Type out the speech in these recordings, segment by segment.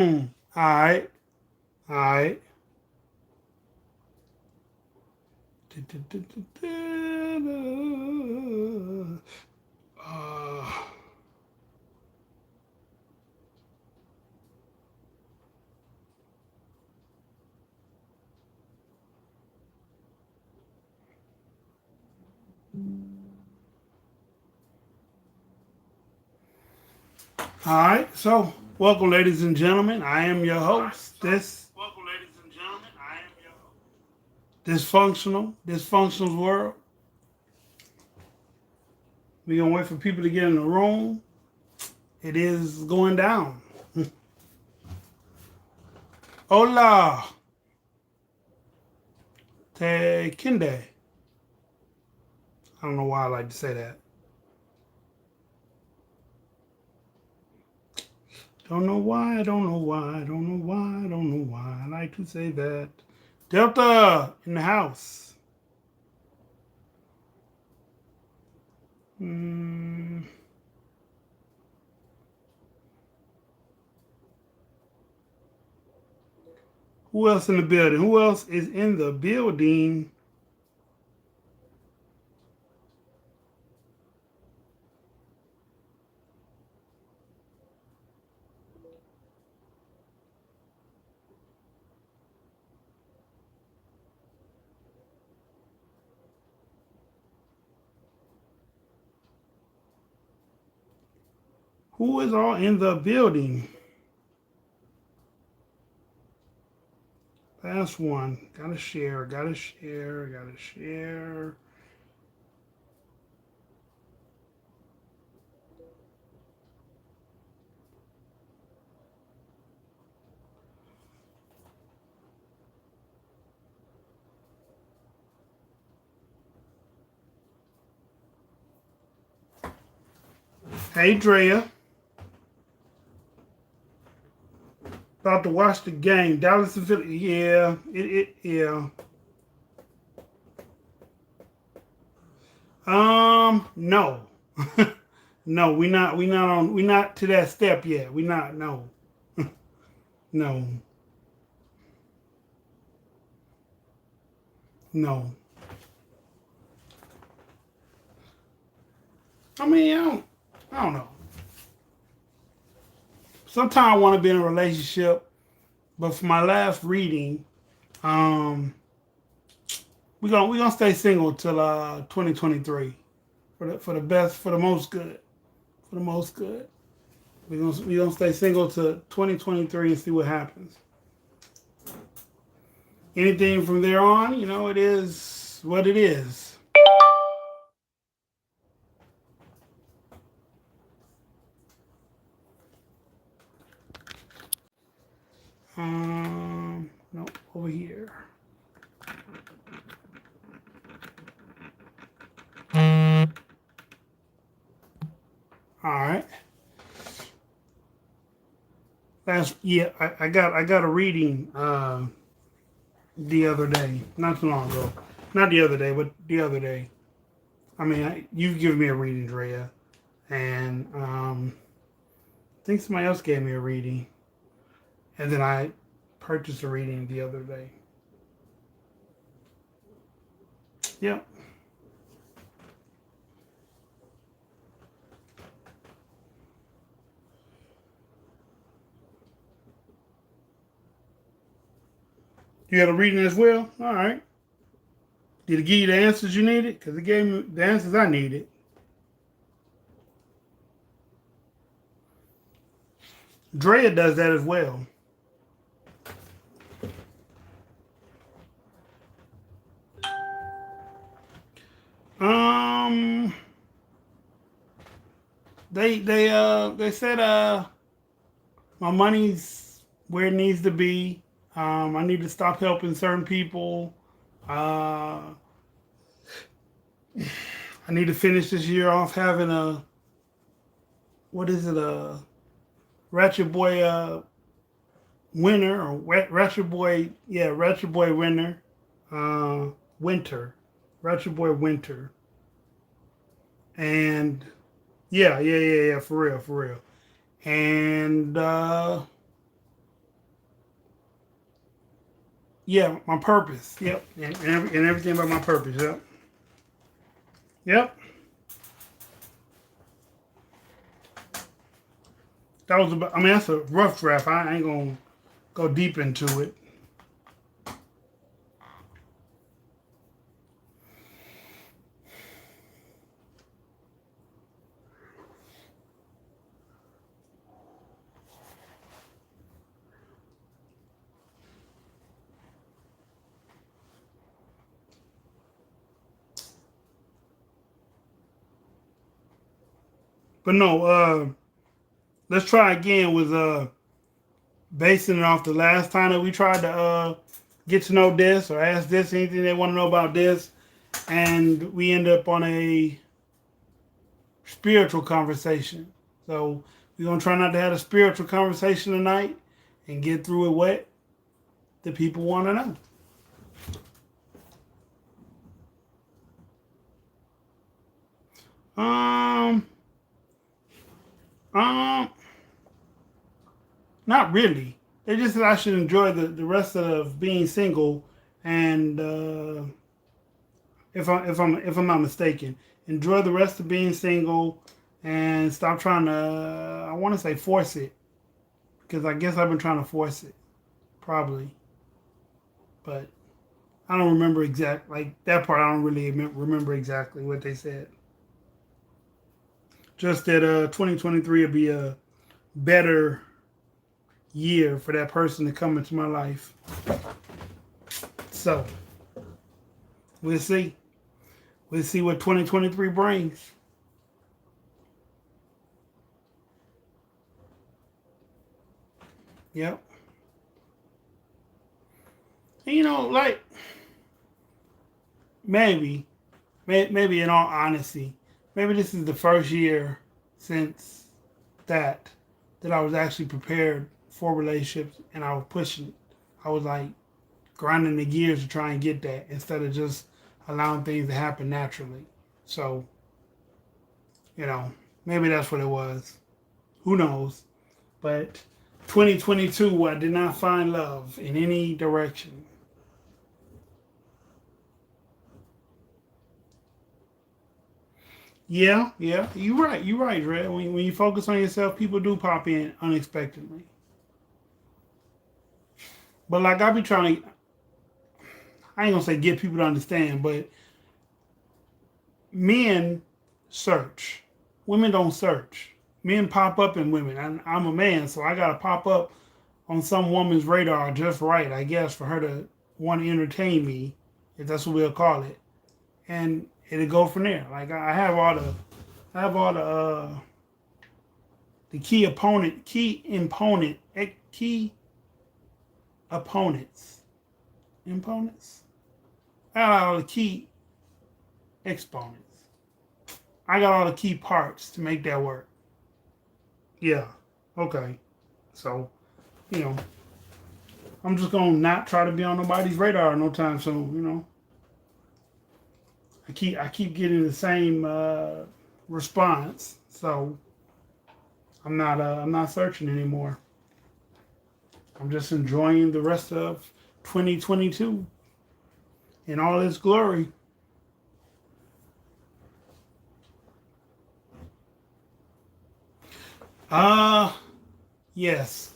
Alright. Alright. Uh, Alright, so welcome ladies and gentlemen. I am your host. Dysfunctional world. We're gonna wait for people to get in the room. It is going down. Hola, te kinde. I don't know why I like to say that. Don't know why, I don't know why, I don't know why, I don't know why I like to say that. Delta in the house. Mm, who else in the building? Who else is in the building? Who is all in the building? Last one. Gotta share, gotta share, gotta share. Hey, Drea. About to watch the game. Dallas and Philly. Yeah, yeah. No. No, we not to that step yet. We not, no. No. No. I mean, I don't know. Sometimes I want to be in a relationship, but for my last reading, um, we gonna stay single till 2023 for the best, for the most good, for the most good. We gonna stay single to 2023 and see what happens. Anything from there on, it is what it is. No, over here. All right. Last yeah, I got a reading the other day, not too long ago. Not the other day, but the other day. I mean, you've given me a reading, Drea, and I think somebody else gave me a reading, and then I purchased a reading the other day. Yep. You had a reading as well. All right. Did it give you the answers you needed? Because it gave me the answers I needed. Drea does that as well. Um, they said my money's where it needs to be. I need to stop helping certain people. Uh, I need to finish this year off having a what is it, a Ratchet Boy winter, or Ratchet Boy, yeah, Ratchet Boy winter, uh, winter, Ratchet Boy winter, and yeah, for real, and Yeah, my purpose. Yep, and everything about my purpose. Yep, yep. That was about. I mean, that's a rough draft. I ain't gonna go deep into it. But no, let's try again with basing it off the last time that we tried to get to know this or ask this anything they want to know about this, and we end up on a spiritual conversation. So we're gonna try not to have a spiritual conversation tonight and get through with what the people want to know. Um, um, not really. They just said I should enjoy the rest of being single, and if I'm not mistaken, enjoy the rest of being single, and stop trying to. I want to say force it because I guess I've been trying to force it, probably, but I don't remember exact like that part. I don't really remember exactly what they said. Just that 2023 will be a better year for that person to come into my life. So we'll see. We'll see what 2023 brings. Yep. And like maybe, maybe in all honesty, maybe this is the first year since that that I was actually prepared for relationships, and I was pushing. I was like grinding the gears to try and get that instead of just allowing things to happen naturally. So, maybe that's what it was. Who knows? But 2022, I did not find love in any direction. Yeah, yeah, you're right, Red. When you focus on yourself, people do pop in unexpectedly. But like I be trying to, I ain't gonna say get people to understand, but men search. Women don't search. Men pop up in women. I'm a man, so I gotta pop up on some woman's radar just right, I guess, for her to want to entertain me, if that's what we'll call it, and it'll go from there. Like I have all the key opponents, imponents. I got all the key exponents. I got all the key parts to make that work. Yeah. Okay. So, you know, I'm just gonna not try to be on nobody's radar no time soon. I keep getting the same response, so I'm not searching anymore. I'm just enjoying the rest of 2022 in all its glory. Uh yes,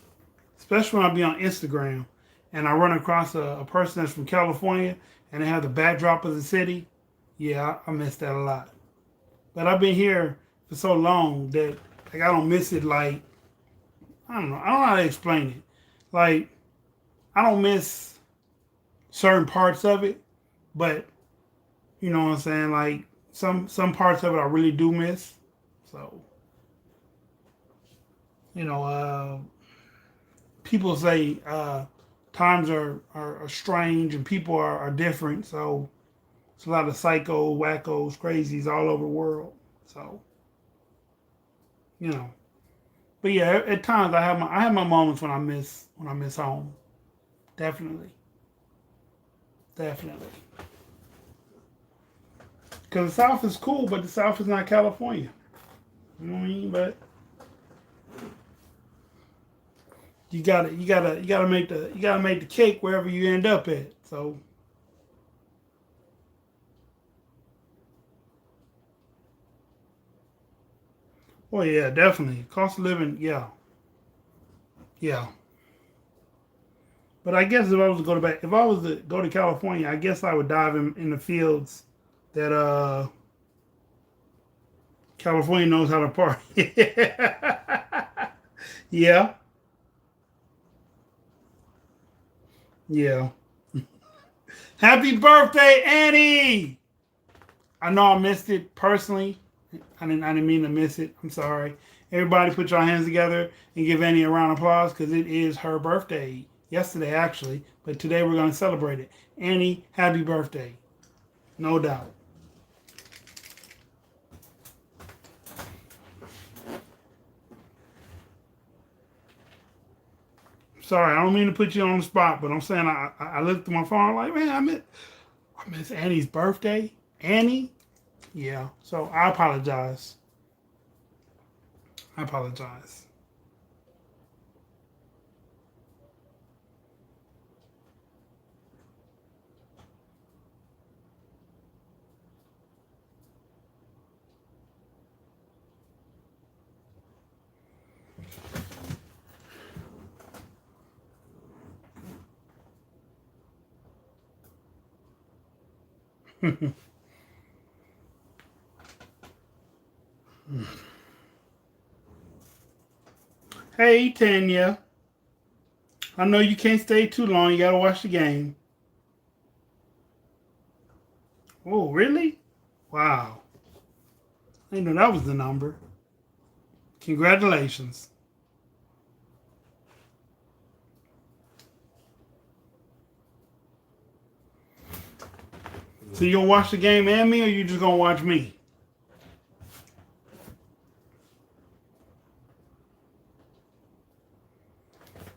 especially when I be on Instagram and I run across a person that's from California and they have the backdrop of the city. Yeah, I miss that a lot. But I've been here for so long that like I don't miss it. Like I don't know. I don't know how to explain it. Like I don't miss certain parts of it, but you know what I'm saying. Like some parts of it I really do miss. So you know, people say times are strange and people are different. So it's a lot of psycho, wackos, crazies all over the world. So you know, but yeah, at times I have my moments when I miss home. Definitely, definitely. Because the South is cool, but the South is not California. You know what I mean? But you gotta make the cake wherever you end up at. So, well, yeah, definitely cost of living. Yeah, yeah. But I guess if I was to go to California, I guess I would dive in the fields that California knows how to party. Yeah, yeah. Happy birthday, Annie! I know I missed it personally. I didn't mean to miss it. I'm sorry. Everybody, put your hands together and give Annie a round of applause because it is her birthday. Yesterday, actually, but today we're going to celebrate it. Annie, happy birthday! No doubt. Sorry, I don't mean to put you on the spot, but I'm saying I looked at my phone like, man, I miss Annie's birthday. Annie, yeah. So I apologize. I apologize. Hey Tanya, I know you can't stay too long. You gotta watch the game. Oh, really? Wow. I didn't know that was the number. Congratulations. So you gonna watch the game and me, or you just gonna watch me?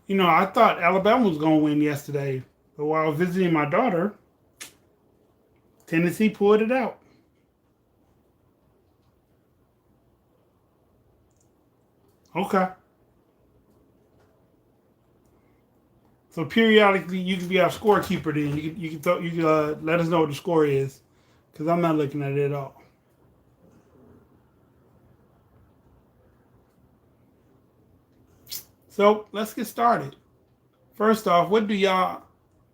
I thought Alabama was gonna win yesterday, but while I was visiting my daughter, Tennessee pulled it out. Okay. So periodically, you can be our scorekeeper. Then you can let us know what the score is, because I'm not looking at it at all. So let's get started. First off, what do y'all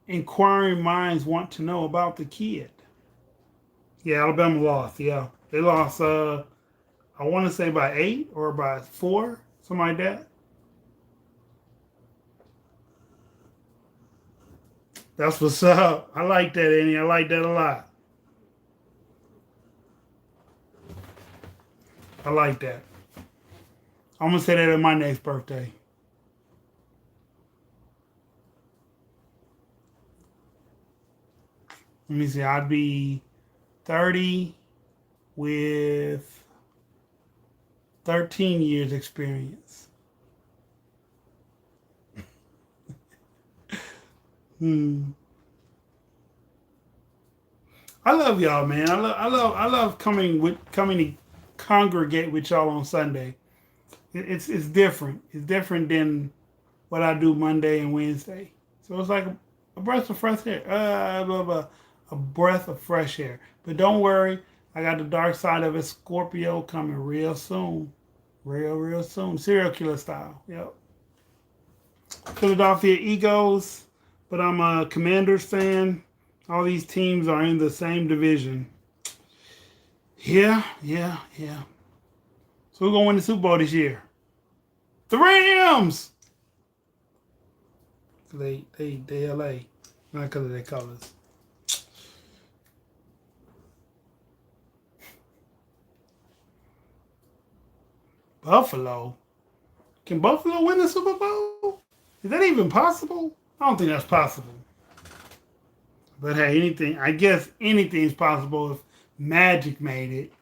inquiring minds want to know about the kid? Yeah, Alabama lost. Yeah, they lost. I want to say by 8 or by 4, something like that. That's what's up. I like that, Annie. I like that a lot. I like that. I'm gonna say that at my next birthday. Let me see. I'd be 30 with 13 years experience. Hmm. I love y'all, man. I love coming to congregate with y'all on Sunday. It's different. It's different than what I do Monday and Wednesday. So it's like a breath of fresh air. Blah, blah, a breath of fresh air. But don't worry, I got the dark side of a Scorpio coming real soon. Real soon. Serial killer style. Yep. Philadelphia Eagles, but I'm a Commanders fan. All these teams are in the same division. Yeah. So we're gonna win the Super Bowl this year. The Rams. They LA, not because of their colors. Buffalo. Can Buffalo win the Super Bowl? Is that even possible? I don't think that's possible. But hey, anything. I guess anything's possible if Magic made it.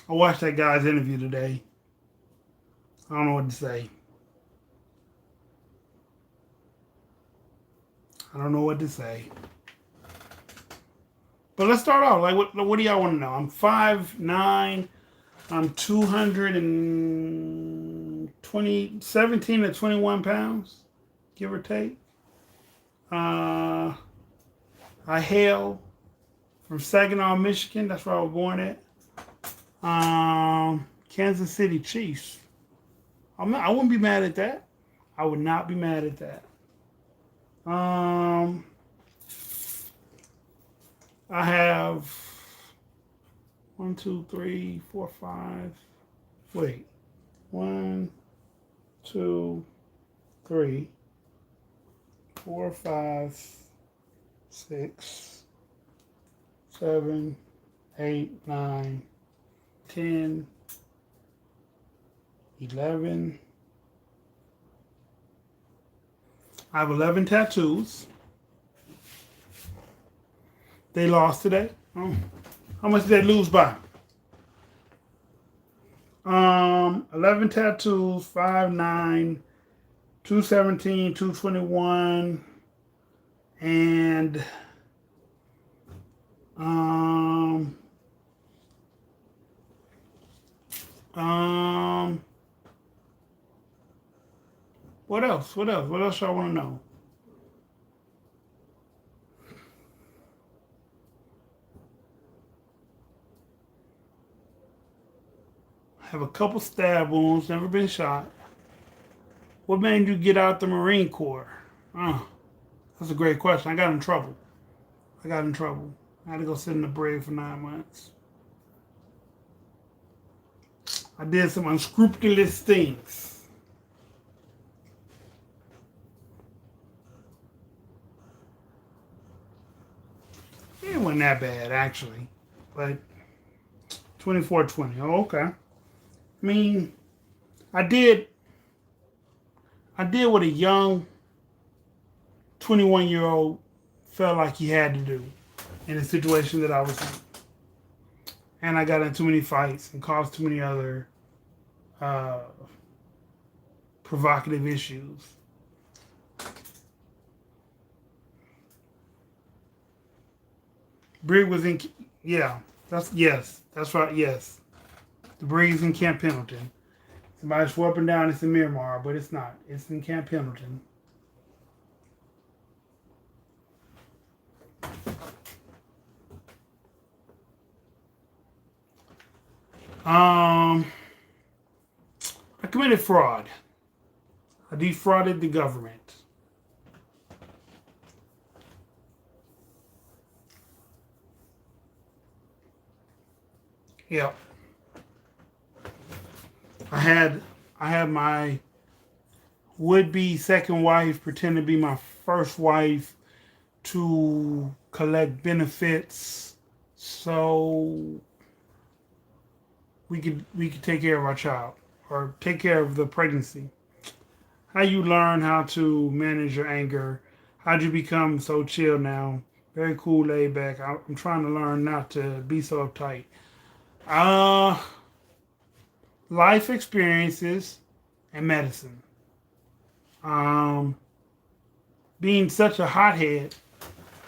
I watched that guy's interview today. I don't know what to say. I don't know what to say. But let's start off. Like, what do y'all want to know? I'm 5'9". I'm 220 17 to 21 pounds, give or take. I hail from Saginaw, Michigan. That's where I was born at. Kansas City Chiefs. I wouldn't be mad at that. I would not be mad at that. I have 1, 2, 3, 4, 5. Wait. 1, 2, 3, 4, 5, 6, 7, 8, 9, 10, 11. I have 11 tattoos. They lost today. Oh. How much did they lose by? 11 tattoos, 5'9", 217, 221, and what else? What else? What else y'all want to know? I have a couple stab wounds, never been shot. What made you get out the Marine Corps? That's a great question. I got in trouble. I had to go sit in the brig for 9 months. I did some unscrupulous things. It wasn't that bad, actually. But 24-20. Oh, okay. I mean, I did what a young 21-year-old felt like he had to do in the situation that I was in. And I got in too many fights and caused too many other provocative issues. Brig was in, that's right, yes. The Brig's in Camp Pendleton. Somebody swore up and down it's in Miramar, but it's not. It's in Camp Pendleton. I committed fraud. I defrauded the government. Yep. I had my would-be second wife pretend to be my first wife to collect benefits so we could take care of our child or take care of the pregnancy. How you learn how to manage your anger? How'd you become so chill now? Very cool, laid back. I'm trying to learn not to be so uptight. Life experiences and medicine. Being such a hothead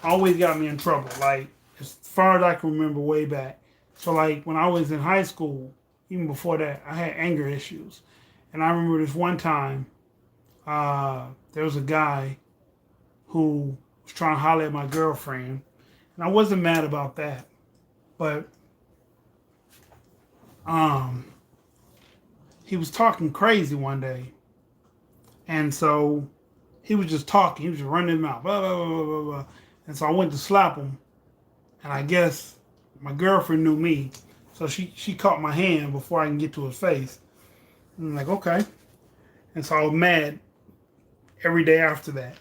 always got me in trouble. Like, as far as I can remember way back. So, like, when I was in high school, even before that, I had anger issues. And I remember this one time, there was a guy who was trying to holler at my girlfriend. And I wasn't mad about that. But, he was talking crazy one day. And so he was just talking. He was just running his mouth. Blah, blah, blah, blah, blah. And so I went to slap him. And I guess my girlfriend knew me. So she caught my hand before I can get to his face. And I'm like, okay. And so I was mad every day after that.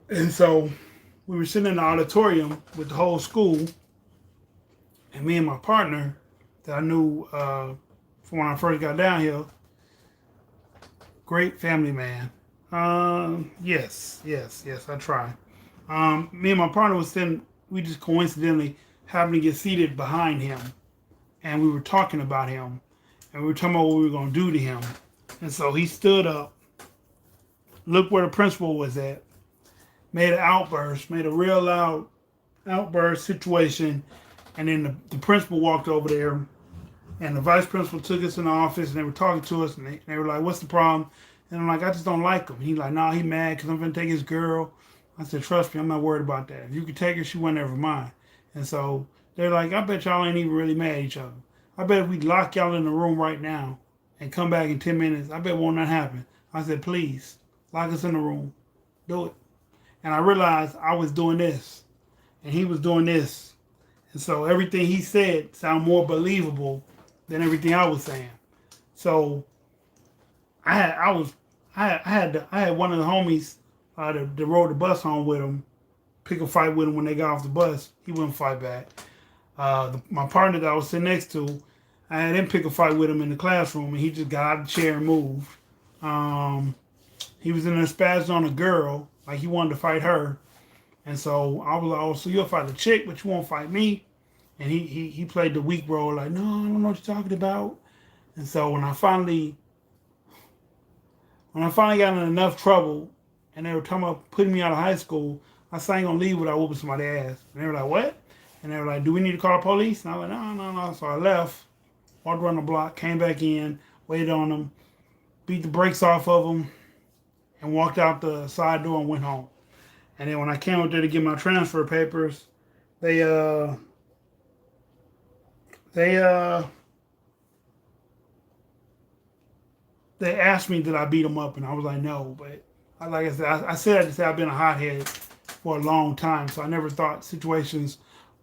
And so we were sitting in the auditorium with the whole school. And me and my partner that I knew from when I first got down here, great family man. Yes, I try. Me and my partner was sitting, we just coincidentally happened to get seated behind him. And we were talking about him. And we were talking about what we were going to do to him. And so he stood up, looked where the principal was at, made an outburst, made a real loud outburst situation. And then the principal walked over there And the vice principal took us in the office and they were talking to us and they were like, "What's the problem?" And I'm like, "I just don't like him." And he's like, "Nah, he mad because I'm going to take his girl." I said, "Trust me, I'm not worried about that. If you could take her, she won't ever mind." And so they're like, "I bet y'all ain't even really mad at each other. I bet if we lock y'all in the room right now and come back in 10 minutes, I bet won't not happen." I said, "Please, lock us in the room. Do it." And I realized I was doing this and he was doing this. And so everything he said sounded more believable than everything I was saying. So I had one of the homies that rode the bus home with him pick a fight with him when they got off the bus. He wouldn't fight back. My partner that I was sitting next to, I had him pick a fight with him in the classroom, and he just got out of the chair and moved. Um, he was in a spaz on a girl, like he wanted to fight her, and so I was like, "Oh, so you'll fight a chick, but you won't fight me?" And he played the weak role, like, "No, I don't know what you're talking about." And so when I finally got in enough trouble, and they were talking about putting me out of high school, I said, "I ain't gonna leave without whooping somebody's ass." And they were like, "What?" And they were like, "Do we need to call the police?" And I was like, "No, no, no." So I left, walked around the block, came back in, waited on them, beat the brakes off of them, and walked out the side door and went home. And then when I came up there to get my transfer papers, they they uh they asked me did I beat them up, and I was like, no. But like I said, I said to say I've been a hothead for a long time, so I never thought situations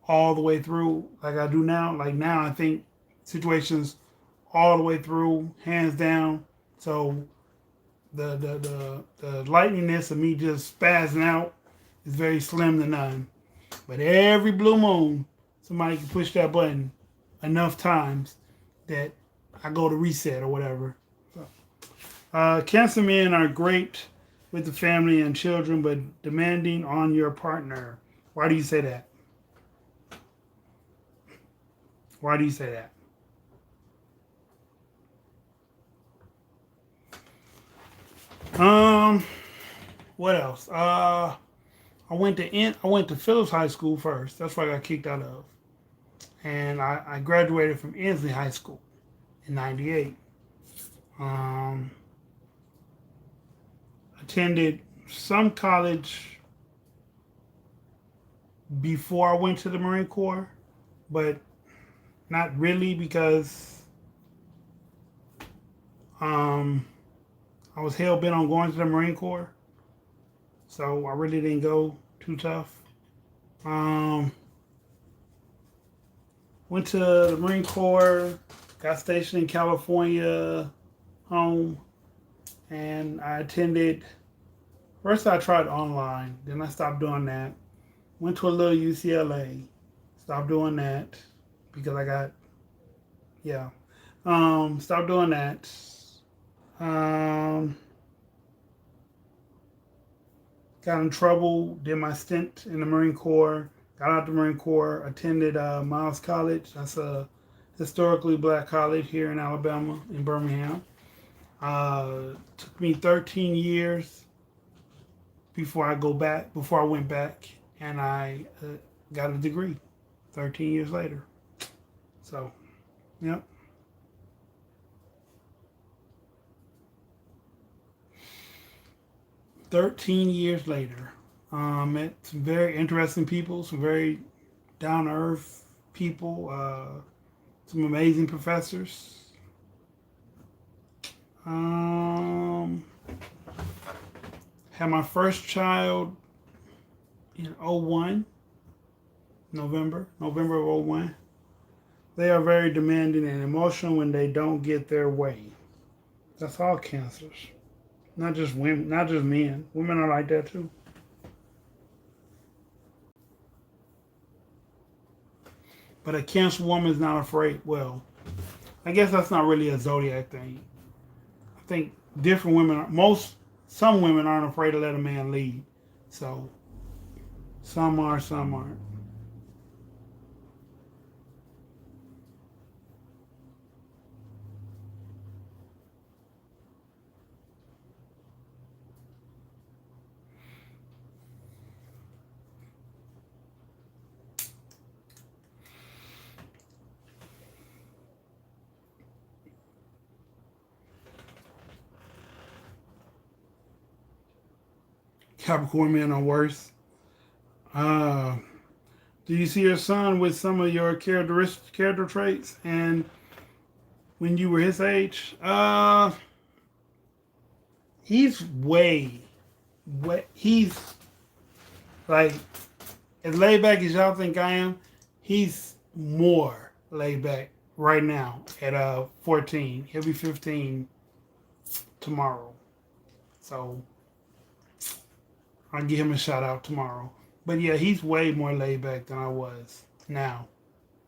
all the way through like I do now. Like now, I think situations all the way through, hands down. So the lightniness of me just spazzing out is very slim to none. But every blue moon, somebody can push that button enough times that I go to reset or whatever. So, cancer men are great with the family and children, but demanding on your partner. Why do you say that? Why do you say that? What else? I went to Phillips High School first. That's where I got kicked out of, and I graduated from Inslee High School in '98. Um, attended some college before I went to the Marine Corps, but not really because um, I was hell bent on going to the Marine Corps, so I really didn't go too tough. Um, went to the Marine Corps, got stationed in California, home, and I attended. First, I tried online, then I stopped doing that. Went to a little UCLA, stopped doing that because I got, yeah. Stopped doing that. Um, got in trouble, did my stint in the Marine Corps, got out the Marine Corps, attended Miles College. That's a historically black college here in Alabama, in Birmingham. Took me 13 years before I went back, and I got a degree 13 years later. So, yep. 13 years later. Met some very interesting people, some very down to earth people, some amazing professors. Um, had my first child in '01, November of '01. They are very demanding and emotional when they don't get their way. That's all cancers. Not just women, not just men. Women are like that too. But a cancer woman is not afraid. Well, I guess that's not really a zodiac thing. I think different women, some women aren't afraid to let a man lead. So some are, some aren't. Capricorn men are worse. Uh, do you see your son with some of your character traits and when you were his age? He's he's like as laid back as y'all think I am. He's more laid back right now at 14. He'll be 15 tomorrow. So I'll give him a shout out tomorrow. But yeah, he's way more laid back than I was now,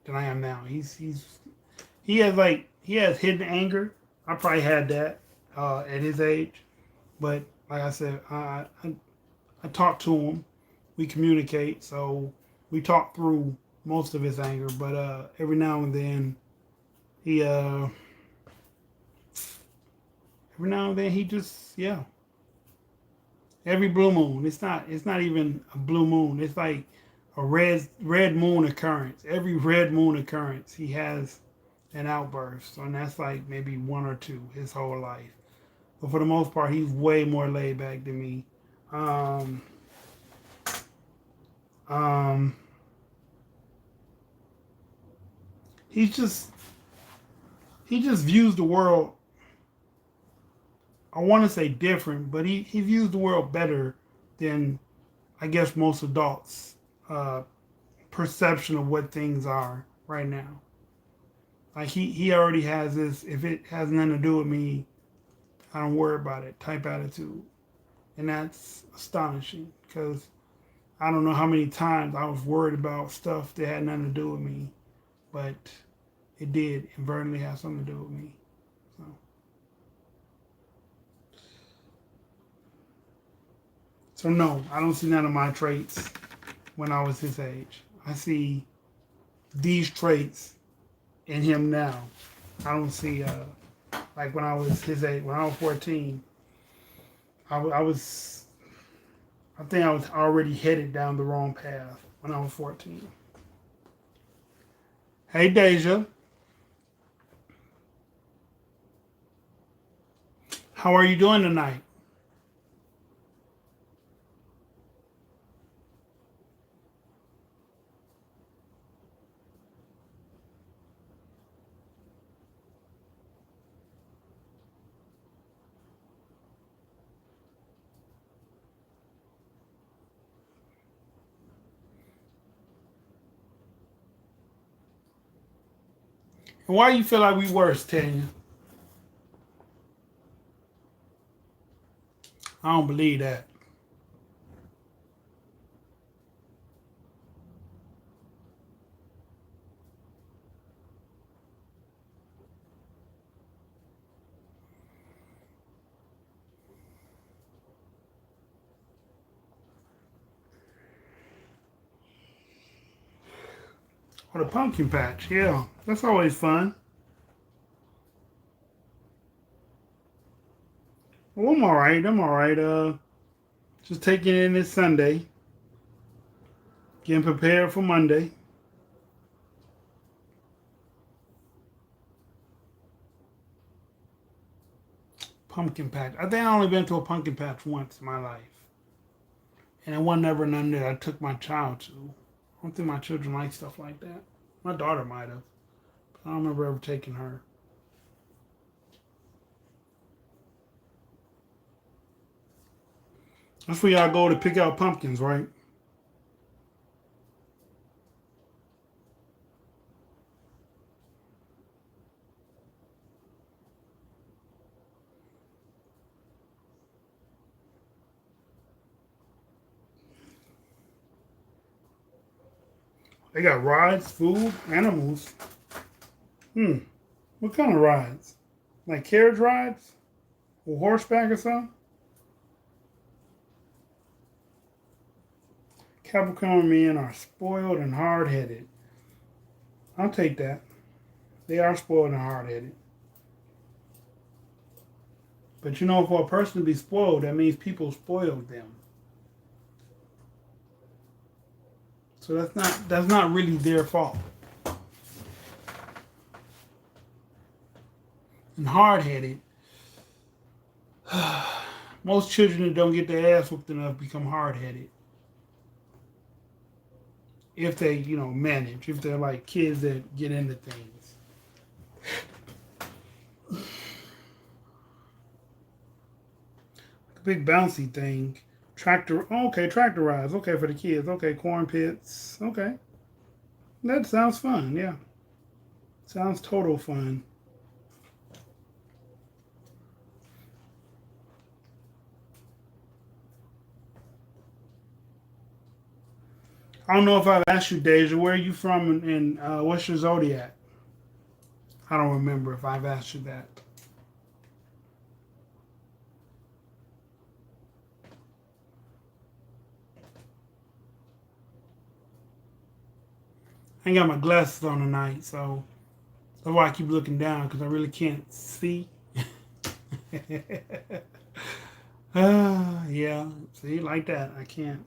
than I am now. He has hidden anger. I probably had that at his age, but like I said, I talk to him. We communicate, so we talk through most of his anger. But every now and then, he every now and then he just every blue moon. It's not even a blue moon. It's like a red moon occurrence. Every red moon occurrence, he has an outburst, and that's like maybe one or two his whole life. But for the most part, he's way more laid back than me. Um, um, he's just he just views the world. I want to say different, but he views the world better than I guess most adults' uh, perception of what things are right now. Like he already has this. If it has nothing to do with me, I don't worry about it type attitude, and that's astonishing because I don't know how many times I was worried about stuff that had nothing to do with me, but it did inadvertently have something to do with me. So, so no, I don't see none of my traits when I was his age. I see these traits in him now. I don't see like when I was his age. When I was 14, I was I think I was already headed down the wrong path when I was 14. Hey Deja, how are you doing tonight? And why do you feel like we worse, Tanya? I don't believe that. Or the pumpkin patch, yeah, that's always fun. Well, I'm all right. I'm all right. Just taking in this Sunday, getting prepared for Monday. Pumpkin patch. I think I only been to a pumpkin patch once in my life, and it wasn't ever none that I took my child to. I don't think my children like stuff like that. My daughter might have, but I don't remember ever taking her. That's where y'all go to pick out pumpkins, right? They got rides, food, animals. Hmm. What kind of rides? Like carriage rides? Or horseback or something? Capricorn men are spoiled and hard headed. I'll take that. They are spoiled and hard headed. But you know, for a person to be spoiled, that means people spoiled them. So that's not really their fault. And hard headed, Most children that don't get their ass whooped enough become hard headed. If they, manage. If they're like kids that get into things. A big bouncy thing. Tractor. Oh, okay, tractor rides. Okay, for the kids. Okay, corn pits. Okay. That sounds fun. Yeah. Sounds total fun. I don't know if I've asked you, Deja, where are you from and what's your zodiac? I don't remember if I've asked you that. I ain't got my glasses on tonight, so that's why I keep looking down because I really can't see. Yeah. See, like that, I can't.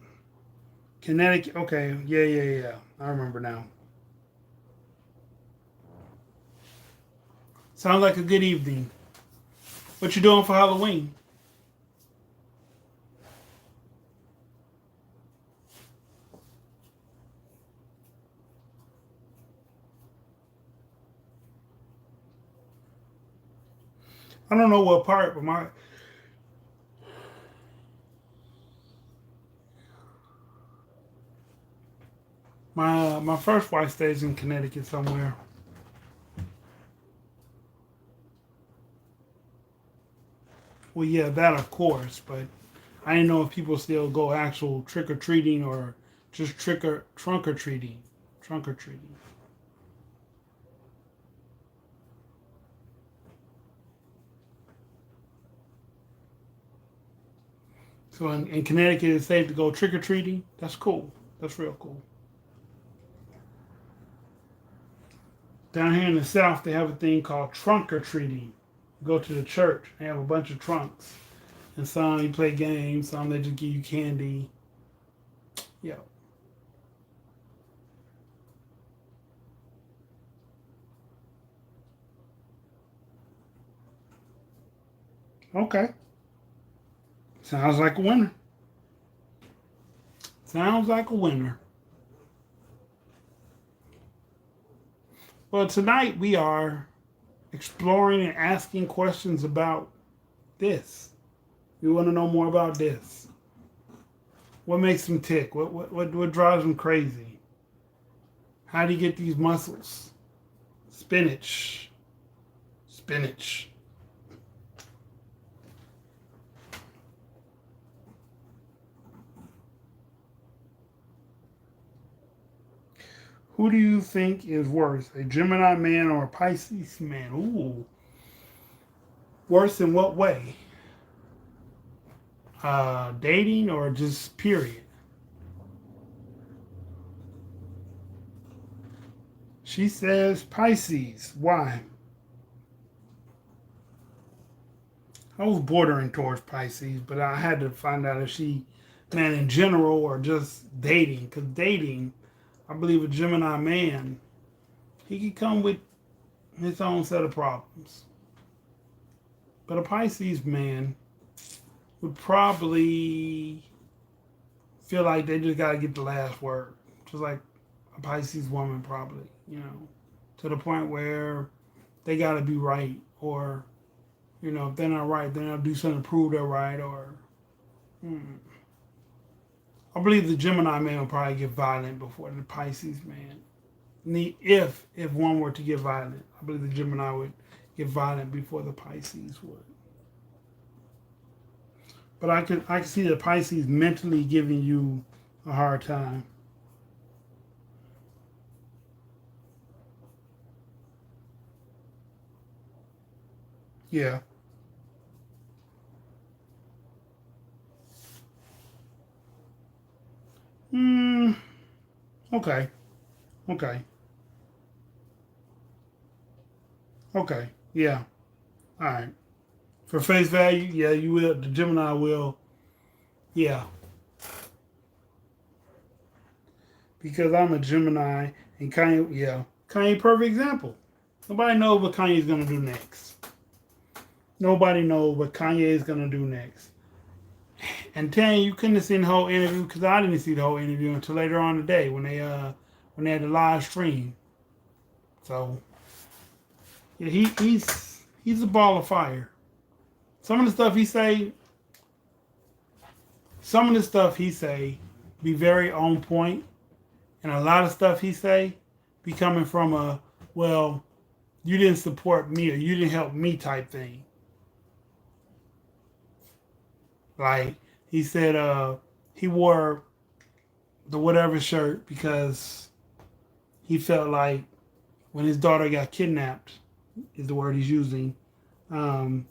Connecticut. Okay. Yeah. I remember now. Sounds like a good evening. What you doing for Halloween? I don't know what part, but my first wife stays in Connecticut somewhere. Well, yeah, that of course, but I didn't know if people still go actual trick or treating or just trunk or treating, trunk or treating. So in Connecticut, it's safe to go trick or treating. That's cool. That's real cool. Down here in the South, they have a thing called trunk or treating. You go to the church, they have a bunch of trunks, and some you play games, some they just give you candy. Yeah. Okay. Sounds like a winner. Sounds like a winner. Well, tonight we are exploring and asking questions about this. We want to know more about this. What makes them tick? What drives them crazy? How do you get these muscles? Spinach. Spinach. Who do you think is worse, a Gemini man or a Pisces man? Ooh. Worse in what way? Dating or just period? She says Pisces. Why? I was bordering towards Pisces, but I had to find out if she meant in general or just dating. Because dating, I believe a Gemini man, he could come with his own set of problems. But a Pisces man would probably feel like they just got to get the last word. Just like a Pisces woman, probably, to the point where they got to be right. Or, if they're not right, then they'll do something to prove they're right. Or, hmm. I believe the Gemini man will probably get violent before the Pisces man. If one were to get violent, I believe the Gemini would get violent before the Pisces would. But I could see the Pisces mentally giving you a hard time. Yeah. Hmm. Okay. Okay. Okay. Yeah. All right. For face value, yeah, you will. The Gemini will. Yeah. Because I'm a Gemini and Kanye. Yeah. Kanye, perfect example. Nobody knows what Kanye's gonna do next. Nobody knows what Kanye is gonna do next. And Tan, you couldn't have seen the whole interview because I didn't see the whole interview until later on today when they had the live stream. So yeah, he's a ball of fire. Some of the stuff he say, some of the stuff he say, be very on point, and a lot of stuff he say be coming from a well, you didn't support me or you didn't help me type thing. Like he said, he wore the whatever shirt because he felt like when his daughter got kidnapped, is the word he's using. Um,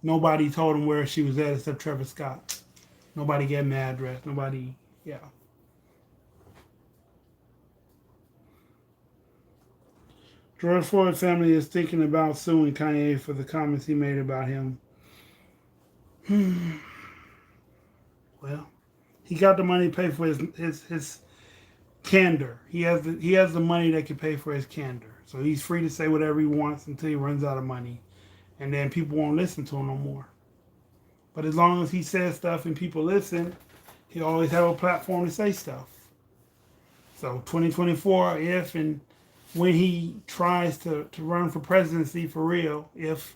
Nobody told him where she was at except Trevor Scott. Nobody gave him the address. Nobody, yeah. George Floyd's family is thinking about suing Kanye for the comments he made about him. Well, he got the money to pay for his candor. He has the money that can pay for his candor. So he's free to say whatever he wants until he runs out of money, and then people won't listen to him no more. But as long as he says stuff and people listen, he always have a platform to say stuff. So 2024, if and when he tries to run for presidency for real, if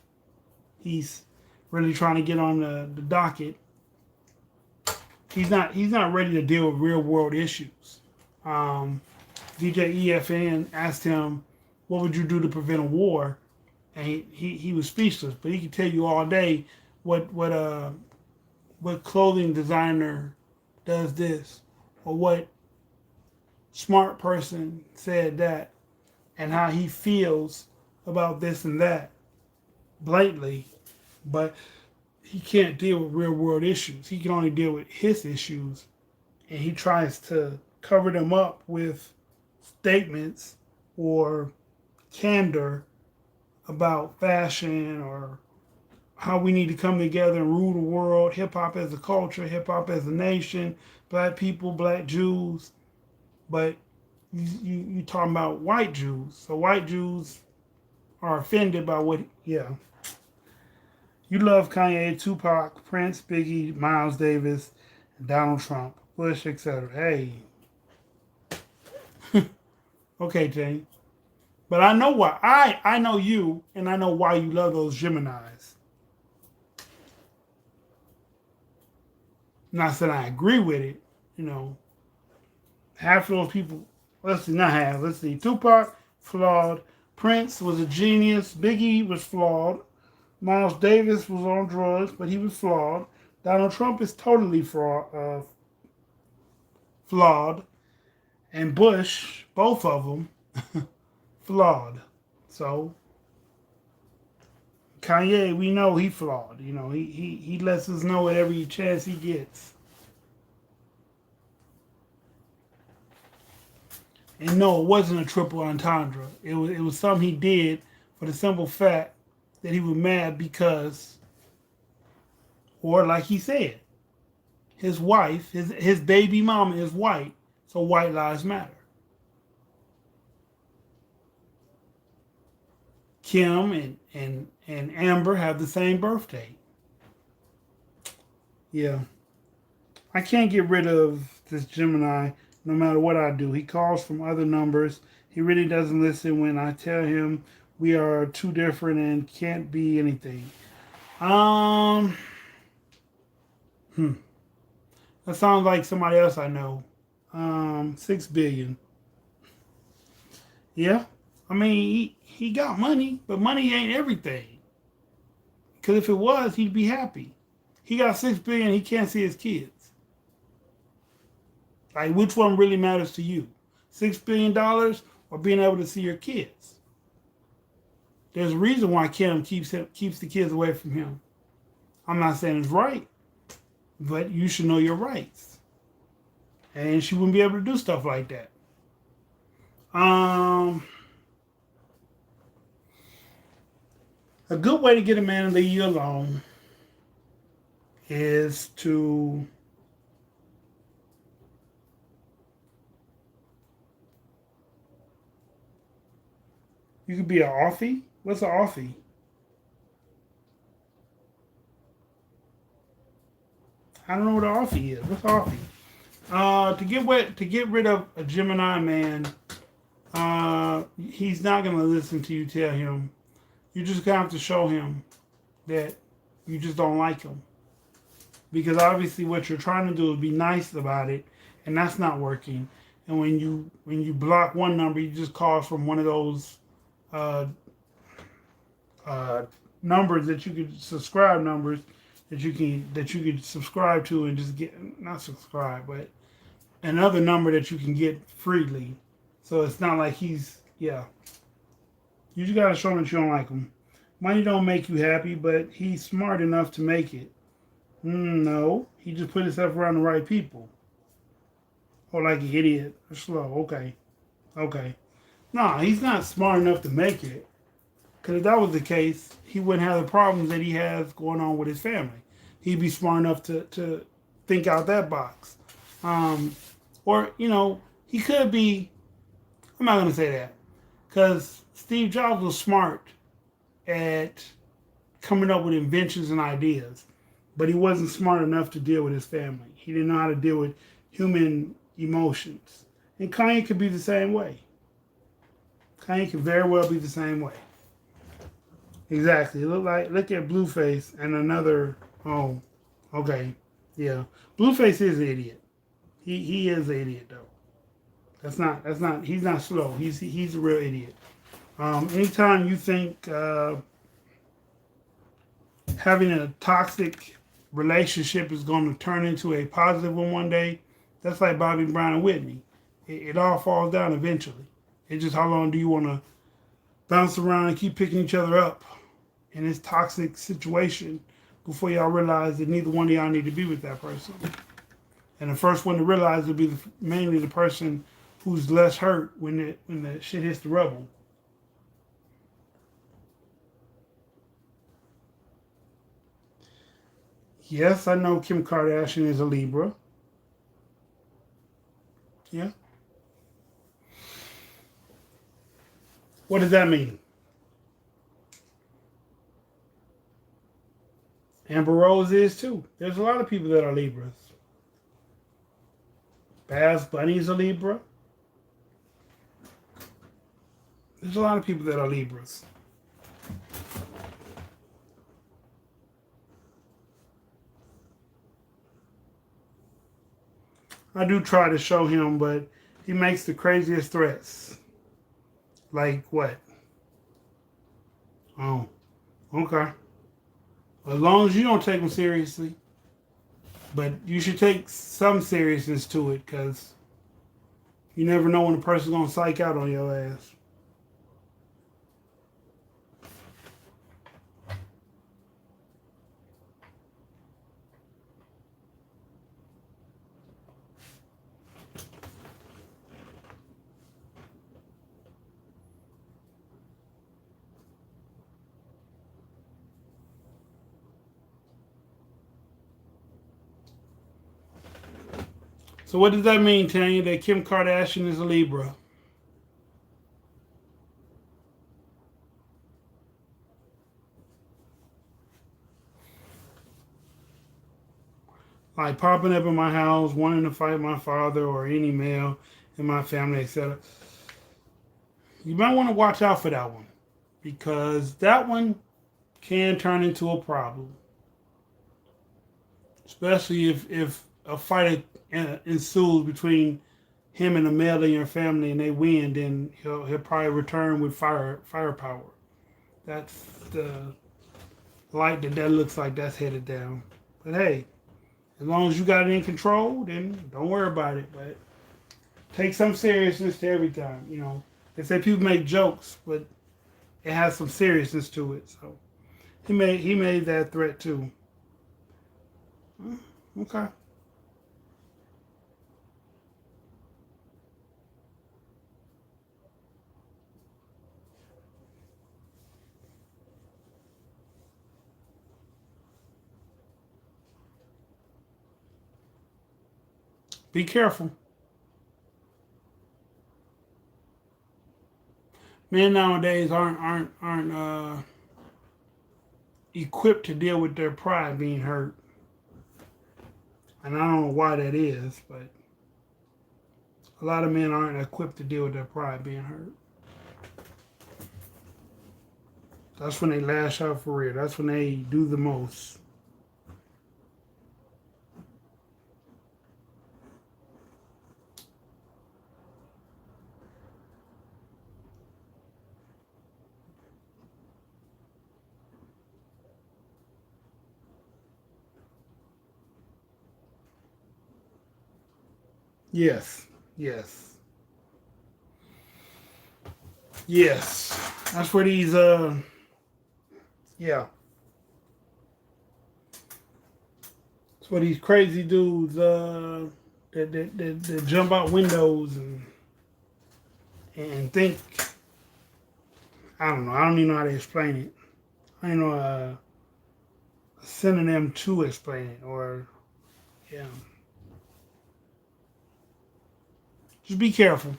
he's really trying to get on the docket, he's not ready to deal with real world issues. DJ EFN asked him, "What would you do to prevent a war?" And he was speechless. But he could tell you all day what clothing designer does this, or what smart person said that, and how he feels about this and that blatantly. But he can't deal with real world issues. He can only deal with his issues, and he tries to cover them up with statements or candor about fashion or how we need to come together and rule the world, hip hop as a culture, hip hop as a nation, black people, black Jews. But you talking about white Jews. So white Jews are offended by what, yeah. You love Kanye, Tupac, Prince, Biggie, Miles Davis, Donald Trump, Bush, etc. Hey. Okay, Jane. But I know why. I know you, and I know why you love those Geminis. Not saying I agree with it, you know. Half of those people, let's see, not half, let's see. Tupac, flawed. Prince was a genius. Biggie was flawed. Miles Davis was on drugs, but he was flawed. Donald Trump is totally flawed. And Bush, both of them, flawed. So Kanye, we know he flawed. You know, he lets us know at every chance he gets. And no, it wasn't a triple entendre. It was something he did for the simple fact that he was mad because, or like he said, his wife, his baby mama is white, so white lives matter. Kim and Amber have the same birthday. Yeah. I can't get rid of this Gemini no matter what I do. He calls from other numbers. He really doesn't listen when I tell him we are too different and can't be anything. Um, that sounds like somebody else I know. 6 billion. Yeah. I mean, he got money, but money ain't everything. Because if it was, he'd be happy. He got 6 billion, he can't see his kids. Like, which one really matters to you? $6 billion or being able to see your kids? There's a reason why Kim keeps the kids away from him. I'm not saying it's right, but you should know your rights. And she wouldn't be able to do stuff like that. A good way to get a man to leave you alone is to you could be an offie. What's an offie? I don't know what Offie is. What's Offie? To get rid of a Gemini man, he's not gonna listen to you tell him. You just gonna have to show him that you just don't like him. Because obviously what you're trying to do is be nice about it, and that's not working. And when you block one number, you just call from one of those uh, uh, numbers that you could subscribe numbers that you could subscribe to and just get not subscribe, but another number that you can get freely. So it's not like he's yeah. You just gotta show him that you don't like him. Money don't make you happy, but he's smart enough to make it. No, he just put himself around the right people. Or like an idiot or slow. Okay, okay. No, he's not smart enough to make it. Because if that was the case, he wouldn't have the problems that he has going on with his family. He'd be smart enough to think out that box. Or, you know, he could be, I'm not going to say that. Because Steve Jobs was smart at coming up with inventions and ideas. But he wasn't smart enough to deal with his family. He didn't know how to deal with human emotions. And Kanye could be the same way. Kanye could very well be the same way. Exactly. Look at Blueface and another. Oh, okay, yeah. Blueface is an idiot. He is an idiot though. That's not. He's not slow. He's a real idiot. Anytime you think having a toxic relationship is going to turn into a positive one day, that's like Bobby Brown and Whitney. It all falls down eventually. It's just how long do you want to bounce around and keep picking each other up in this toxic situation before y'all realize that neither one of y'all need to be with that person. And the first one to realize will be mainly the person who's less hurt when the shit hits the rubble. Yes, I know Kim Kardashian is a Libra. Yeah. What does that mean? Amber Rose is too. There's a lot of people that are Libras. Baz Bunny's a Libra. There's a lot of people that are Libras. I do try to show him, but he makes the craziest threats. Like what? Oh, okay. As long as you don't take them seriously. But you should take some seriousness to it, because you never know when a person's going to psych out on your ass. So what does that mean, Tanya, that Kim Kardashian is a Libra? Like popping up in my house, wanting to fight my father or any male in my family, etc. You might want to watch out for that one, because that one can turn into a problem, especially if a fight ensues between him and a male in your family and they win. Then he'll probably return with firepower. That's the light that looks like that's headed down. But hey, as long as you got it in control, then don't worry about it. But take some seriousness to every time. You know, they say people make jokes, but it has some seriousness to it. So he made that threat too. Okay. Be careful. Men nowadays aren't equipped to deal with their pride being hurt. And I don't know why that is, but a lot of men aren't equipped to deal with their pride being hurt. That's when they lash out for real. That's when they do the most. Yes. Yes. Yes. That's where these yeah. That's where these crazy dudes that jump out windows and think I don't know. I don't even know how to explain it. I don't know a synonym to explain it or yeah. Just be careful.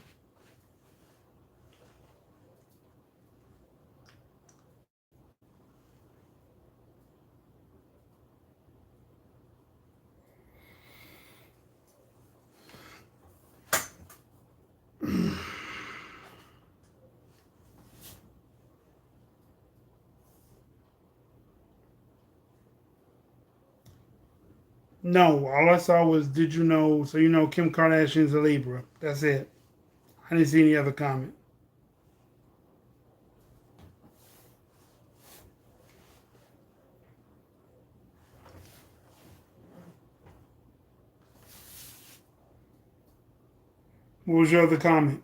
No, all I saw was did you know so you know Kim Kardashian's a Libra. That's it. I didn't see any other comment. What was your other comment?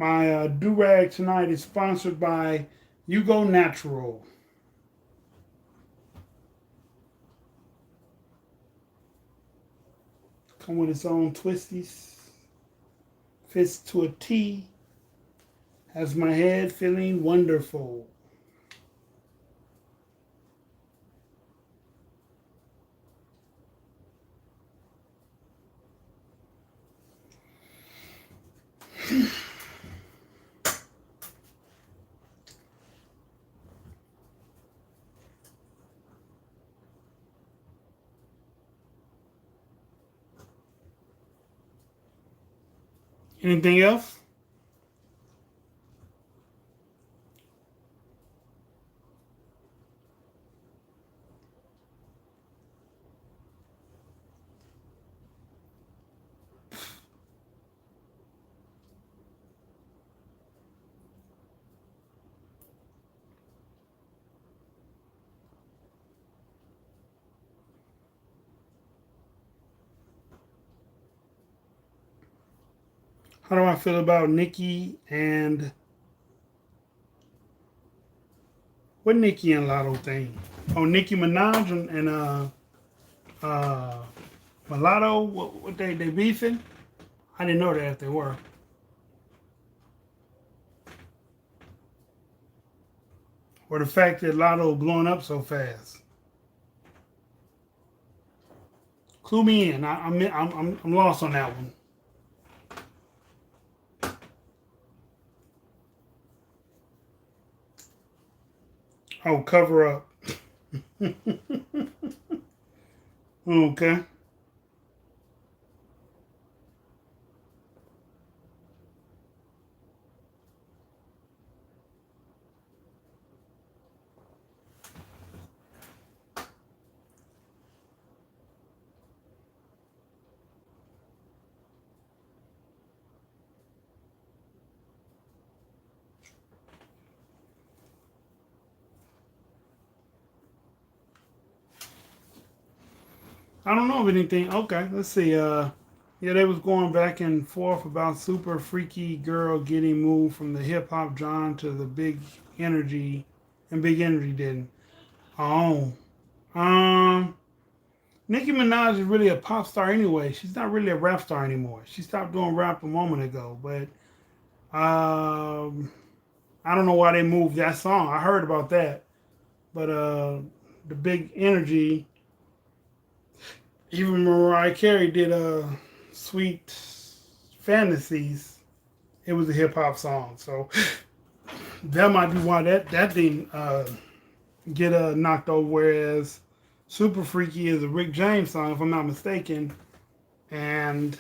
My do rag tonight is sponsored by You Go Natural. Come with its own twisties. Fits to a T. Has my head feeling wonderful. Anything else? How do I feel about Nicki and what Nicki and Lotto thing? Oh, Nicki Minaj and uh Mulatto. What they beefing? I didn't know that if they were. Or the fact that Lotto blowing up so fast. Clue me in. I'm lost on that one. Oh, cover up. Okay. I don't know of anything. Okay, let's see. Yeah, they was going back and forth about super freaky girl getting moved from the hip hop John to the big energy, and big energy didn't. Oh, um, Nicki Minaj is really a pop star anyway. She's not really a rap star anymore. She stopped doing rap a moment ago, but um, I don't know why they moved that song. I heard about that, but the big energy. Even Mariah Carey did "Sweet Fantasies." It was a hip hop song, so that might be why that didn't get knocked over. Whereas "Super Freaky" is a Rick James song, if I'm not mistaken, and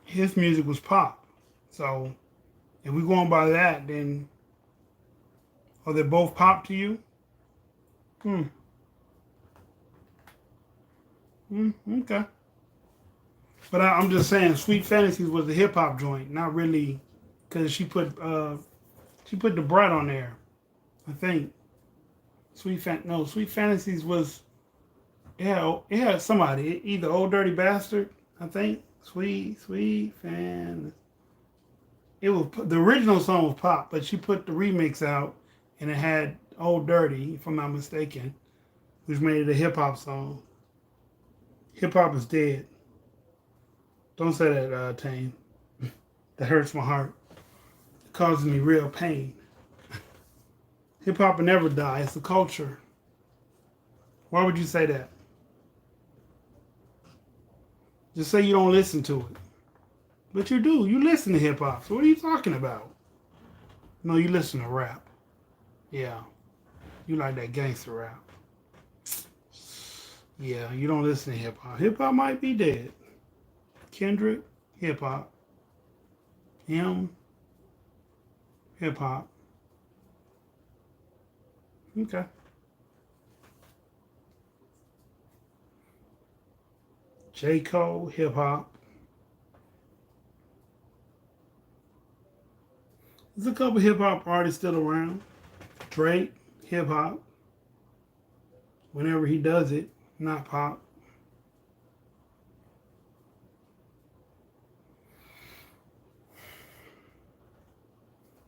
his music was pop. So if we're going by that, then are they both pop to you? Hmm. Okay. But I'm just saying, "Sweet Fantasies" was a hip hop joint, not really, because she put the Brat on there. I think Sweet Fantasies was it had somebody either Old Dirty Bastard. I think Sweet Fan. It was the original song was pop, but she put the remix out, and it had Old Dirty, if I'm not mistaken, which made it a hip hop song. Hip hop is dead. Don't say that, Tane. That hurts my heart. It causes me real pain. Hip hop will never die. It's a culture. Why would you say that? Just say you don't listen to it. But you do. You listen to hip hop. So what are you talking about? No, you listen to rap. Yeah. You like that gangster rap. Yeah, you don't listen to hip hop. Hip hop might be dead. Kendrick, hip hop. Him, hip hop. Okay. J. Cole, hip hop. There's a couple hip hop artists still around. Drake, hip hop. Whenever he does it, not pop.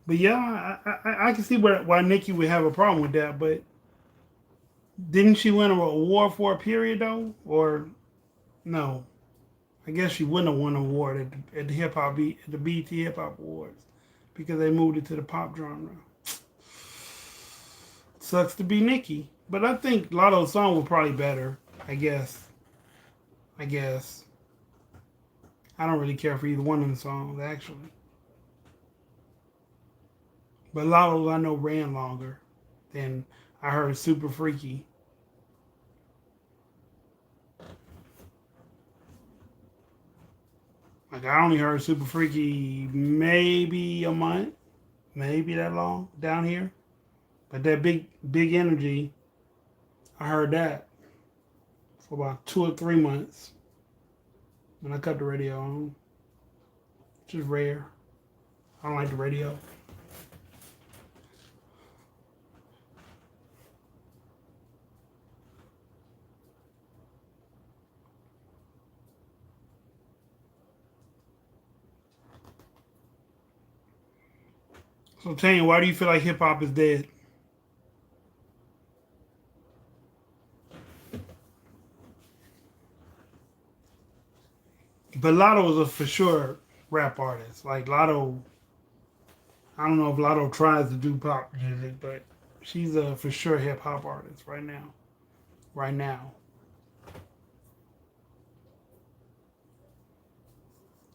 But yeah, I can see why Nicki would have a problem with that. But didn't she win an award for a period though? Or no? I guess she wouldn't have won an award at the at the BET Hip Hop Awards because they moved it to the pop genre. Sucks to be Nicki, but I think Lotto's song was probably better. I guess. I guess. I don't really care for either one of the songs actually, but Lotto's I know ran longer than I heard Super Freaky. Like I only heard Super Freaky maybe a month, maybe that long down here. But that big energy, I heard that for about 2 or 3 months when I cut the radio on, which is rare. I don't like the radio. So Tanya, why do you feel like hip hop is dead? But Lotto was a for sure rap artist. Like Lotto, I don't know if Lotto tries to do pop music, but she's a for sure hip hop artist right now. Right now.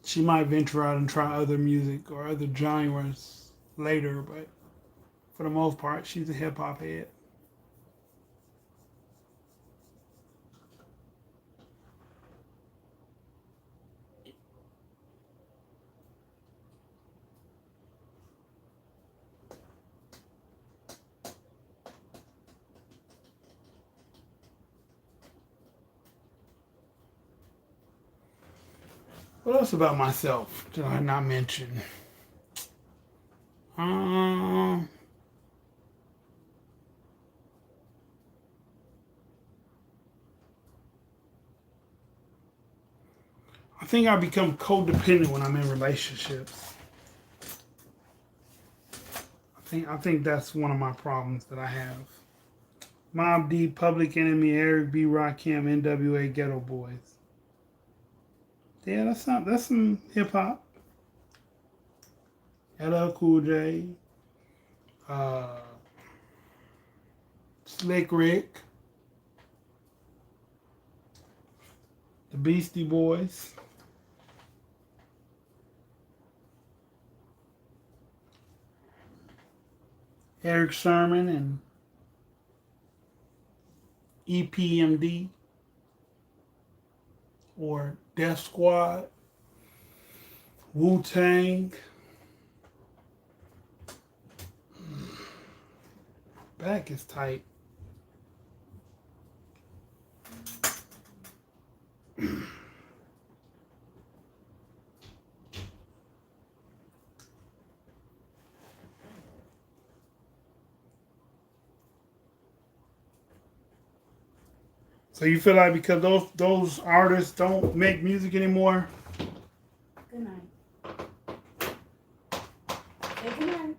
She might venture out and try other music or other genres later, but for the most part, she's a hip hop head. What else about myself did I not mention? Um, I think I become codependent when I'm in relationships. I think that's one of my problems that I have. Mob Deep, Public Enemy, Eric B, Rakim, NWA, Ghetto Boys. Yeah, that's some hip hop. LL Cool J, uh, Slick Rick, the Beastie Boys. Eric Sermon and EPMD or Death Squad, Wu Tang. Back is tight. So you feel like because those artists don't make music anymore? Good night. Say good night.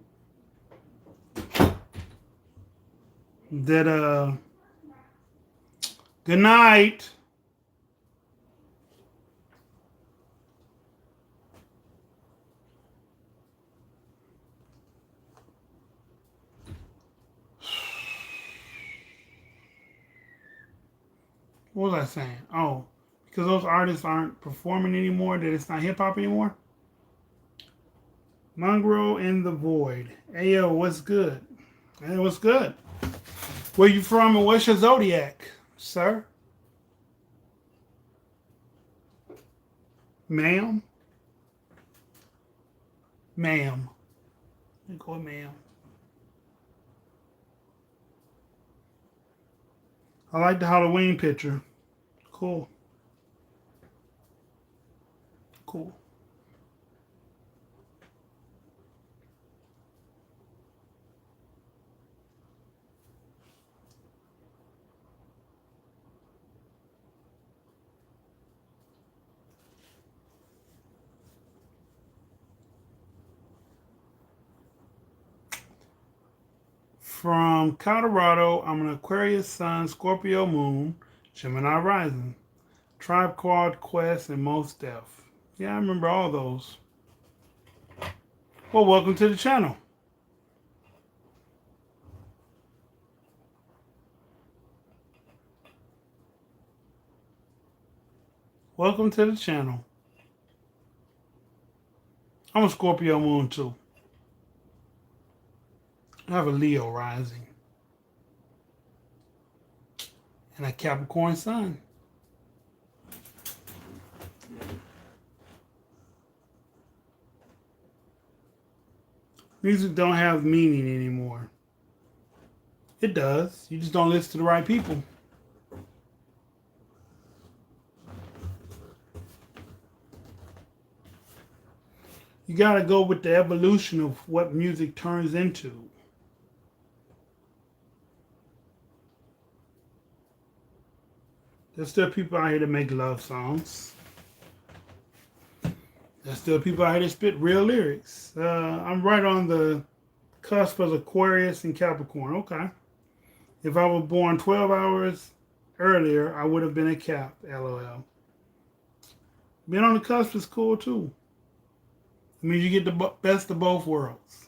That good night. What was I saying? Oh, because those artists aren't performing anymore, that it's not hip hop anymore? Mongrel in the Void. Ayo, what's good? Hey, what's good? Where you from and what's your zodiac, sir? Ma'am? Ma'am. You call it ma'am. I like the Halloween picture. Cool. Cool. From Colorado, I'm an Aquarius Sun, Scorpio Moon, Gemini Rising, Tribe Called Quest, and Most Def. Yeah, I remember all those. Well, welcome to the channel. Welcome to the channel. I'm a Scorpio Moon too. I have a Leo rising and a Capricorn Sun. Music don't have meaning anymore. It does. You just don't listen to the right people. You gotta go with the evolution of what music turns into. There's still people out here that make love songs. There's still people out here that spit real lyrics. I'm right on the cusp of Aquarius and Capricorn. Okay. If I were born 12 hours earlier, I would have been a Cap. LOL. Being on the cusp is cool too. It means you get the best of both worlds.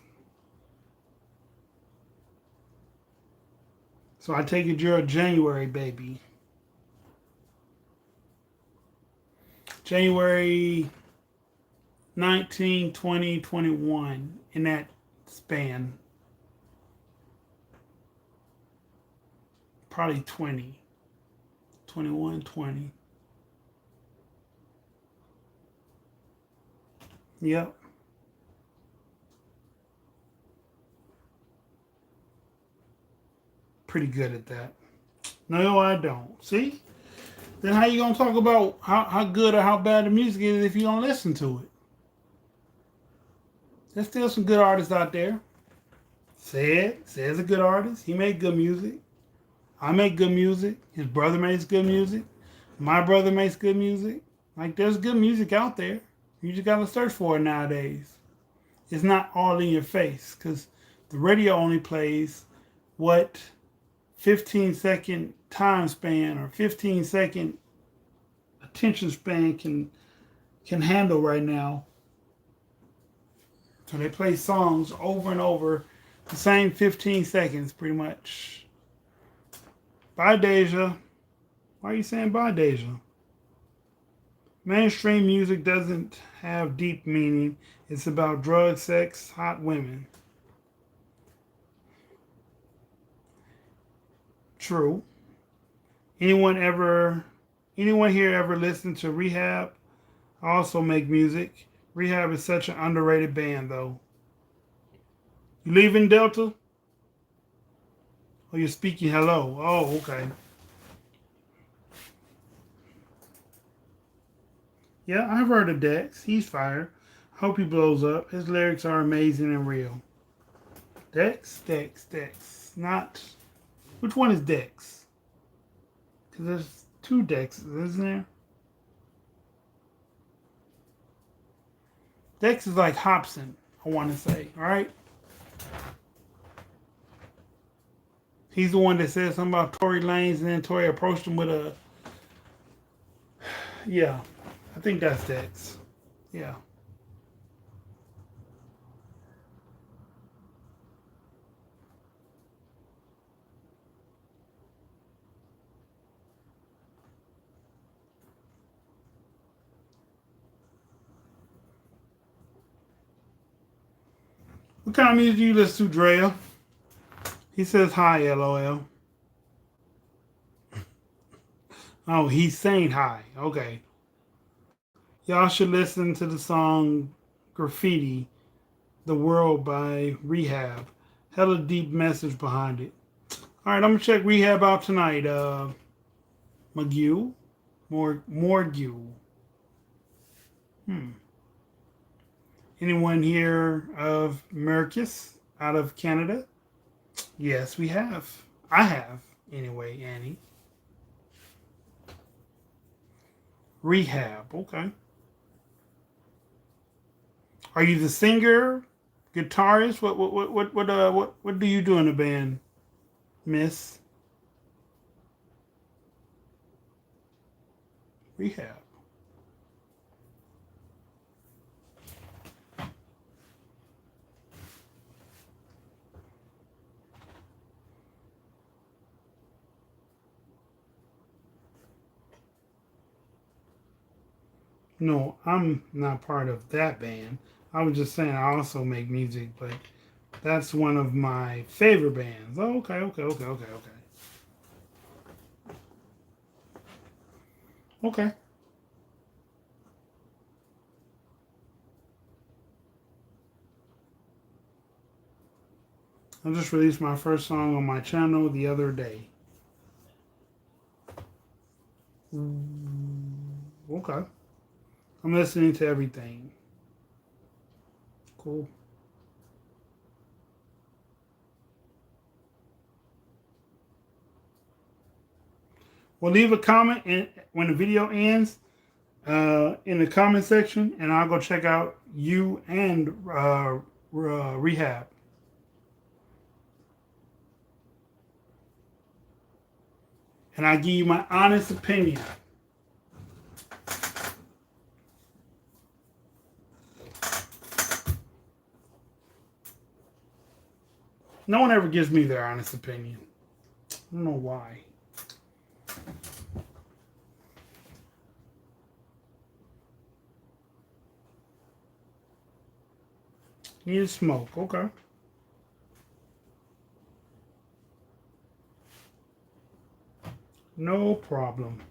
So I take it you're a January baby. January 19, 20, 21, in that span. Probably 20. 21, 20. Yep. Pretty good at that. No, I don't. See? Then how you gonna talk about how good or how bad the music is if you don't listen to it? There's still some good artists out there. Said's a good artist. He made good music. I make good music. His brother makes good music. My brother makes good music. Like there's good music out there. You just gotta search for it nowadays. It's not all in your face because the radio only plays what 15-second time span or 15-second attention span can handle right now. So they play songs over and over, the same 15 seconds pretty much. Bye, Deja. Why are you saying bye, Deja? Mainstream music doesn't have deep meaning. It's about drugs, sex, hot women. True. Anyone ever anyone here ever listen to Rehab? I also make music. Rehab is such an underrated band though. You leaving Delta? Or you're speaking hello? Oh, okay. Yeah, I've heard of Dex. He's fire. Hope he blows up. His lyrics are amazing and real. Dex. Not. Which one is Dex? Because there's two Dexes, isn't there? Dex is like Hobson, I want to say. All right? He's the one that said something about Tory Lanez, and then Tory approached him with a. Yeah, I think that's Dex. Yeah. What kind of music do you listen to, Drea? He says hi, LOL. Oh, he's saying hi. Okay. Y'all should listen to the song Graffiti, The World by Rehab. Hella deep message behind it. All right, I'm going to check Rehab out tonight. McGill? Morgue. Hmm. Anyone here of Mercus out of Canada? Yes, we have. I have, anyway, Annie. Rehab. Okay. Are you the singer, guitarist? What do you do in the band, Miss Rehab? No, I'm not part of that band. I was just saying I also make music, but that's one of my favorite bands. Oh, okay. Okay. I just released my first song on my channel the other day. Okay. I'm listening to everything. Cool. Well, leave a comment when the video ends in the comment section, and I'll go check out you and Rehab. And I give you my honest opinion. No one ever gives me their honest opinion. I don't know why. Need to smoke. Okay. No problem.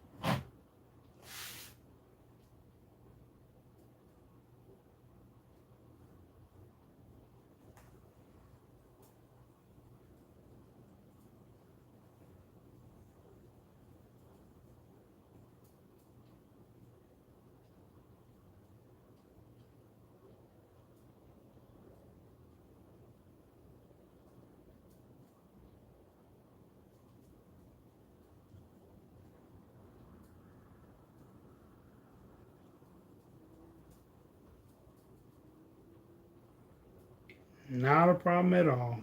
Not a problem at all.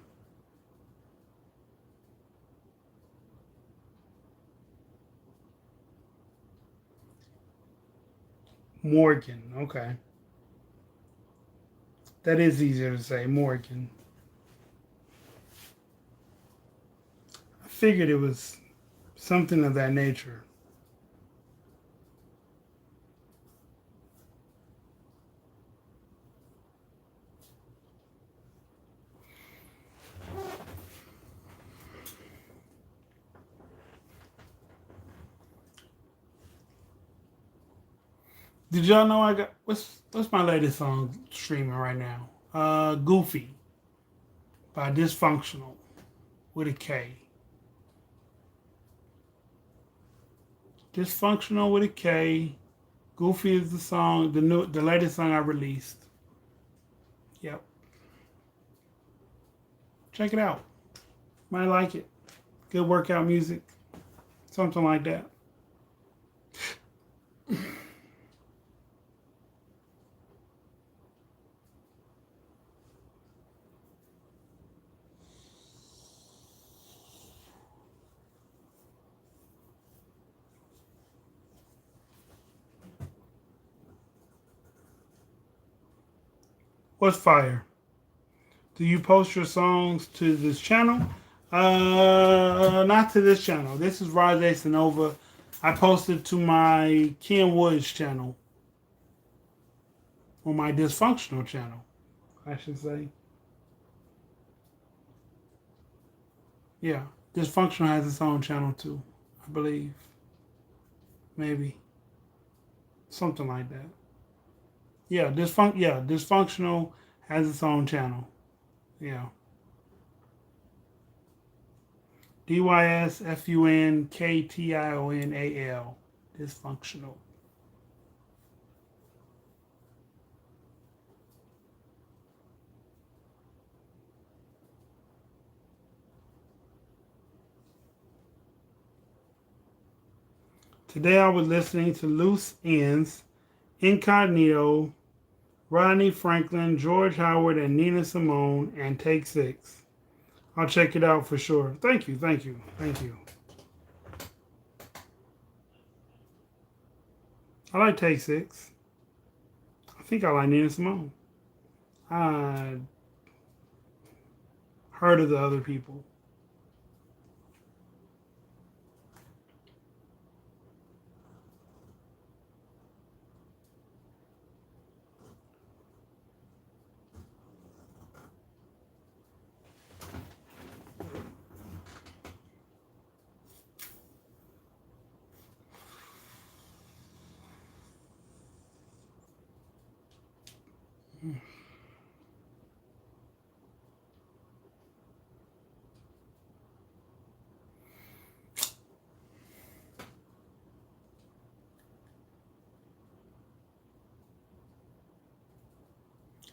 Morgan. Okay. That is easier to say. Morgan. I figured it was something of that nature. Did y'all know I got what's my latest song streaming right now? Goofy by Dysfunctional with a K. Dysfunctional with a K. Goofy is the song, the latest song I released. Yep. Check it out. Might like it. Good workout music. Something like that. What's fire? Do you post your songs to this channel? Not to this channel. This is Rajay Sanova. I posted to my Ken Woods channel. Or my Dysfunctional channel, I should say. Yeah. Dysfunctional has its own channel too, I believe. Maybe. Something like that. Yeah, Dysfunctional has its own channel. Yeah. Dysfunktional. Dysfunctional. Today I was listening to Loose Ends, Incognito, Rodney Franklin, George Howard, and Nina Simone, and Take Six. I'll check it out for sure. Thank you. I like Take Six. I think I like Nina Simone. I heard of the other people.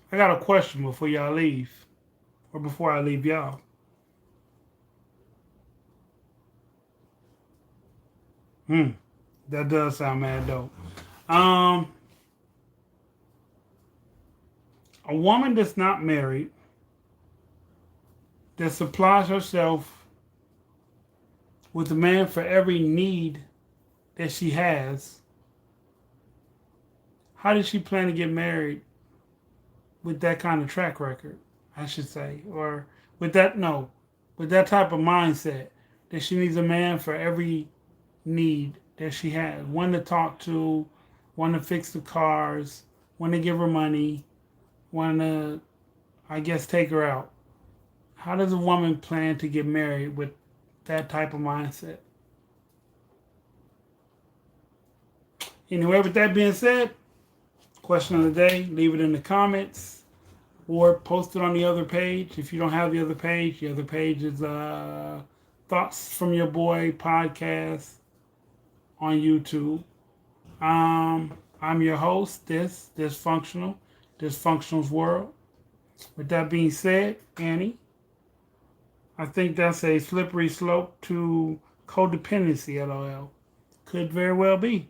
I got a question before y'all leave, or before I leave y'all. That does sound mad dope. Um, a woman that's not married, that supplies herself with a man for every need that she has, how does she plan to get married with that kind of track record, I should say? Or with that, no, with that type of mindset that she needs a man for every need that she has. One to talk to, one to fix the cars, one to give her money, one to, I guess, take her out. How does a woman plan to get married with that type of mindset? Anyway, with that being said, question of the day, leave it in the comments or post it on the other page. If you don't have the other page is Thoughts from Your Boy podcast on YouTube. I'm your host, Dysfunctional's World. With that being said, Annie, I think that's a slippery slope to codependency, LOL. Could very well be.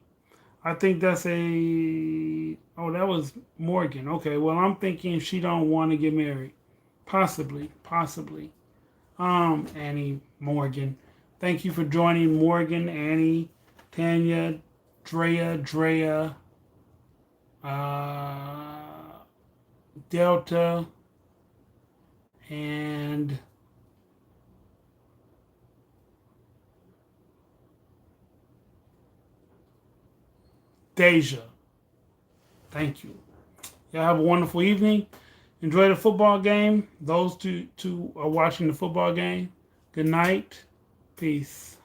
I think that's that was Morgan. Okay, well, I'm thinking she don't want to get married. Possibly. Annie Morgan. Thank you for joining Morgan, Annie, Tanya, Drea, Delta, and Deja. Thank you. Y'all have a wonderful evening. Enjoy the football game. Those two are watching the football game. Good night. Peace.